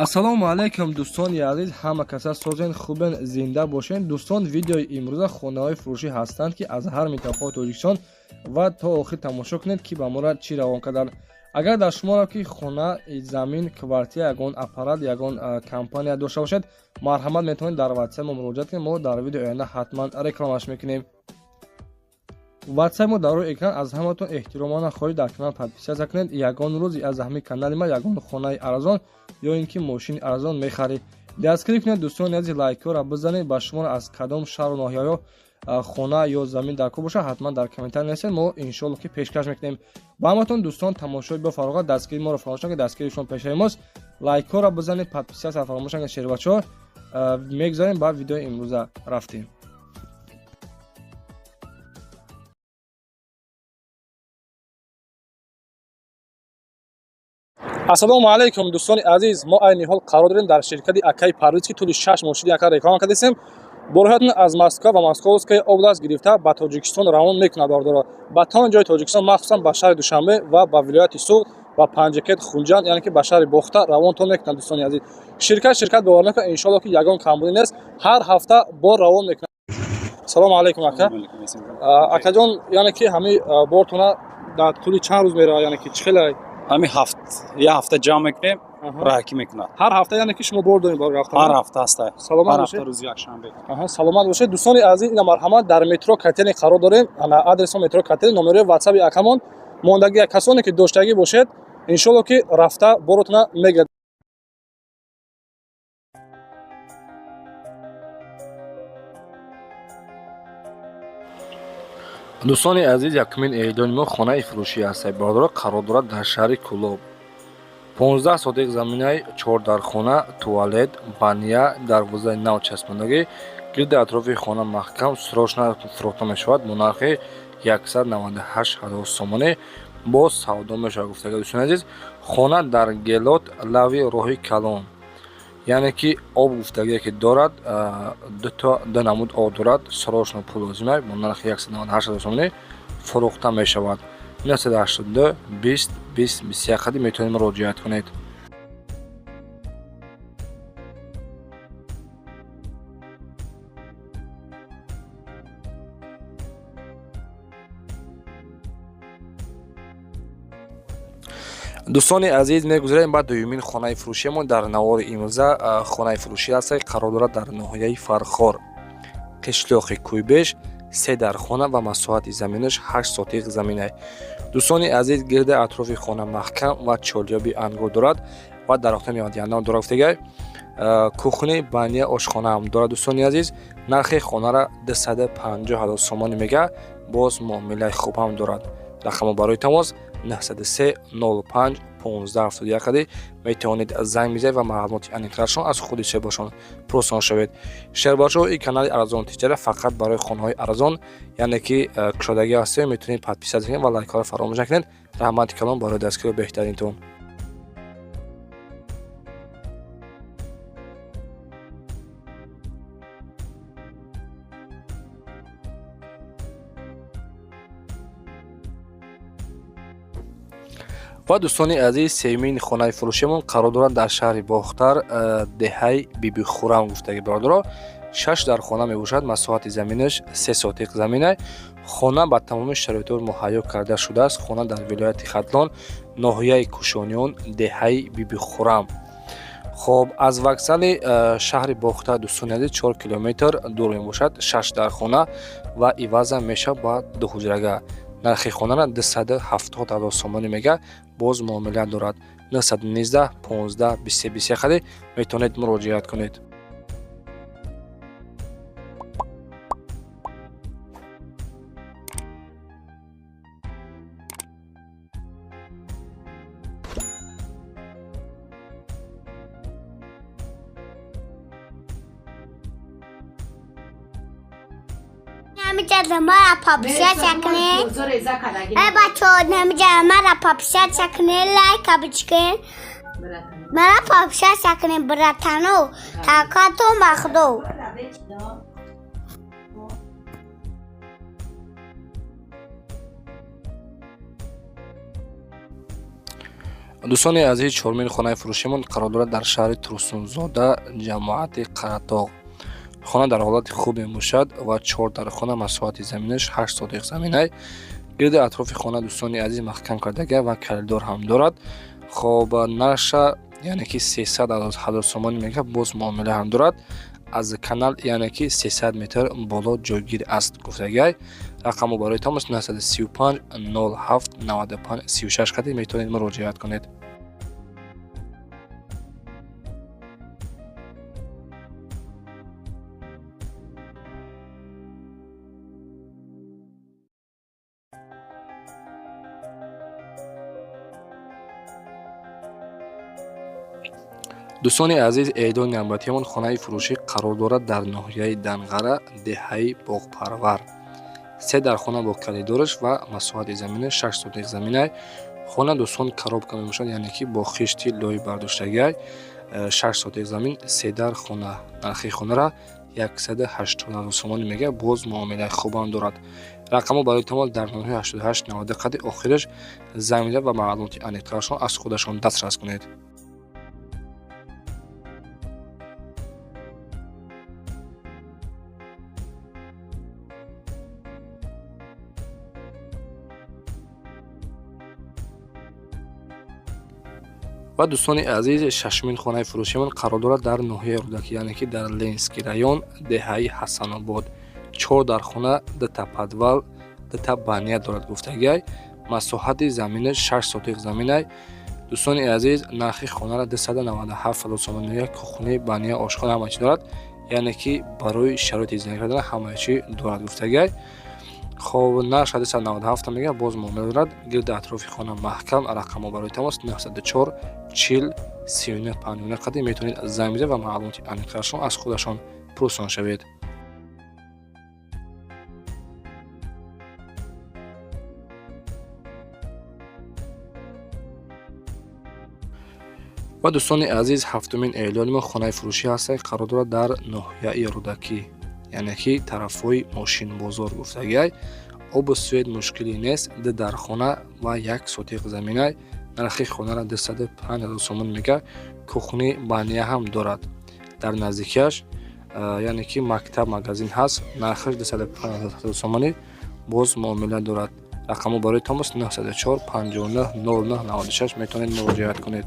ассалому алайкум дӯстони азиз, ҳама каса созен хубен, зинда бошен. дӯстон, видеои имрӯза хонаҳои фурӯшӣ ҳастанд ки аз ҳар минтақаҳои Тоҷикистон ва то охир тамошо кунед ки ба моро чӣ равон карданд. агар дар шуморо ки хона, замин, квартира, ягон аппарат, ягон компания дошта бошед, марҳамат метавонед дар ватсап мо муроҷиат кунед. мо дар видеои оянда ҳатман рекламаш мекунем. ватсап мо дар рӯи экран. аз ҳаматон эҳтиромона хоҳиш дар канал подписатсия кунед. ягон рӯзи аз ҳамин канали ма ягон хонаи арзон ё ин ки мошини арзон мехаред, дастгирӣ кунед. дӯстони азиз, лайкҳоро бизанед. ба шумо аз кадом шаҳру ноҳияҳо хона ё замин дар кор боша, ҳатман дар комментар нависед. мо иншоалло ки пешкаш мекунем. ба ҳаматон дӯстон, тамошои бафарғат, дастгирии моро фаромӯш накунед. дастгирии шумо пешаи мост. лайкҳоро бизанед, подписатсия фаромӯш накунед. шербачаҳо мегзарем ба видеои имрӯза рафтем. ассалому алайкум дӯстони азиз, мо айни ҳол қарор дорем дар ширкати Акай Парвиз ки тӯли 6 мошини яка реклама кардем. бо роҳиятон аз Москва ва Московская област гирифта ба Тоҷикистон равон мекунад бардора. ба тамоми ҷои Тоҷикистон, махсусан ба шаҳри Душанбе ва ба вилояти Суғд ва Панҷакет, Хунҷанд, яъне ки ба шаҳри Бохта равонтон мекунад. дӯстони азиз, ширкат бовар мекунад, иншоалло ки ягон камбудӣ нест, ҳар ҳафта бор равон мекунад. салому алайкум ака. акаҷон, яъне ки ҳамин бортона дар тӯли чанд рӯз меравад, яъне ки чихелай? ҳамин я ҳафта ҷамъ мекунем, раҳкӣ мекунад. ҳар ҳафта, яъне ки шумо бор доред барои рафтан? ҳар ҳафта аст. Саломат ҳар бошед. ҳафта рӯзи якшанбе. саломат бошед. дӯстони азиз, ина марҳамат, дар метро Катени қарор дорем. ана адресо метро Катени, номерои ватсаби акамон. мондагия касоне ки доштагӣ бошед, иншоалло ки рафта боротона мегирад. дӯстони азиз, якумин эъдони мо хонаи фурӯшӣ ҳастад. бардора қарор дорад дар шаҳри Кӯлоб. 15 сотиқ заминаи 4 дархона, туалет, баня, дарвозаи нав часпондагӣ, гирди атрофи хона маҳкам срочно фурӯхта мешавад. бо нархи 198 000 сомонӣ бо савдо мешавад гуфтага. дӯстони азиз, хона дар Гелот, лави роҳи Калон, яъне ки об гуфтагие ки дорад, ду намуд об дорад, срочно пул лозимай, бо нархи 198 000 сомонӣ фурӯхта мешавад. 982 20 20 21 метавонед муроҷиат кунед. дӯстони азиз, мегузарем ба дуюмин хонаи фурӯшиамон дар навори имрӯза. хонаи фурӯшӣ аст, қарор дорад дар ноҳияи Фархор, қишлоқи Кӯйбеш, 3 дархона ва масоҳати заминаш 8 сотиқ заминай. дӯстони азиз, гирди атрофи хона маҳкам ва чолёби ангор дорад ва дарохтони мевадияндаам дорад гуфтагай. кухни, баня, ошхона ҳам дорад. дӯстони азиз, нархи хонара 250 000 сомонӣ мега, боз муомилаи хуб ҳам дорад. рақамо барои тамос 903 05 15 71 метавонед занг бизанед ва маълумоти аниқтарашон аз худи шербошон пурсон шавед. шербошо ин канали арзон тиҷара фақат барои хонаҳои арзон, яъне ки кушодагӣ ҳастем. метавонед подписатсия кунед ва лайкҳоро фаромӯш накунед. раҳмати калон барои дастгирии беҳтаринтон. ва дӯстони азиз, сеюмин хонаи фурӯшиамон қарор дорад дар шаҳри Бохтар, деҳаи Биби Хурам гуфтаги бародаро. 6 дархона мебошад, масоҳати заминаш 3 сотиқ заминай. хона ба тамоми шароитҳо муҳайё карда шудааст. хона дар вилояти Хатлон, ноҳияи Кушониён, деҳаи Биби Хурам. хоб, аз вокзали шаҳри Бохтар дӯстони азиз 4 километр дур мебошад. 6 дархона ва иваза меша ба дуҳуҷрага. нархи хонара 270 000 сомонӣ мега, боз муомила дорад. 919 15 20 21 метавонед муроҷиат кунед. نمی‌جا مرا پاپشا کنه بچه ها نمی‌جا مرا پاپشا کنه لایک بچکن مرا پاپشا کنه براتانو تاکاتو مخدو. дӯстони азиз, чормин хонаи фурӯшимон қарор дорад дар шаҳри Турсунзода, ҷамоати Қаратоғ. хона дар ҳолати хуб мебошад ва 4 дар хона масоҳати заминаш 8 сотиқ заминай. гирди атрофи хона дӯстони азиз маҳкам кардага ва калидор ҳам дорад. хоб нарша яъне ки 300,000 сомонӣ мега боз муомила ҳам дорад. аз канал яъне ки 300 метр боло ҷойгир аст гуфтагай. рақаму барои тамос 935 07 95 36 қади метавонед муроҷиат кунед. дӯстони азиз, эъдоди навбатиамон хонаи фурӯшӣ қарор дорад дар ноҳияи Данғара, деҳаи Боғпарвар. 3 дар хона бо калидораш ва масоҳати замина 6 сотиқ заминай. хона дӯстон коробка мебошад, яъне ки бо хишти лои бардоштагай 6 сотиқ замин, 3 дар хона. нархи хонара 180,000 сомонӣ мега, боз муомилаи хубам дорад. рақаму барои тамос дар 88 90 қади охираш замина ва маълумоти аниқтарашон аз худашон дастрас кунед. ва дӯстони азиз, шашмин хонаи фурӯшимон қарор дорад дар ноҳияи Рӯдакӣ, яъне ки дар Ленский район, деҳаи Ҳасанобод. 4 дар хона, 2 подвал, 2 баня дорад гуфтагай. масоҳати заминаш 6 сотиқ заминай. дӯстони азиз, нархи хонара 297,000 сомон мега. кухни, баня, ошхона ҳама чӣ дорад, яъне ки барои шароити зиндагӣ кардан ҳама чӣ дорад гуфтагай. хоб нарш 297 мега, боз муомила дорад. гирди атрофи хона маҳкам. рақаму барои тамос 94 40 39 59 қади метавонед занг бизанед ва маълумоти аниқашон аз худашон пурсон шавед. ва дӯстони азиз, ҳафтумин эълони мо хонаи фурӯшӣ ҳастанд, қарор дорад дар ноҳияи Рӯдакӣ, яъне ки тарафҳои мошинбозор гуфтагай. обу суед мушкилӣ нест. 2 дар хона ва 1 сотиқ заминай. нархи хонара 205,000 сомон мега. кухни, баня ҳам дорад. дар наздикиаш яъне ки мактаб, магазин ҳаст. нархаш 205,000 сомонӣ, боз муомила дорад. рақаму барои тамос 94 59 09 96 метавонед муроҷиат кунед.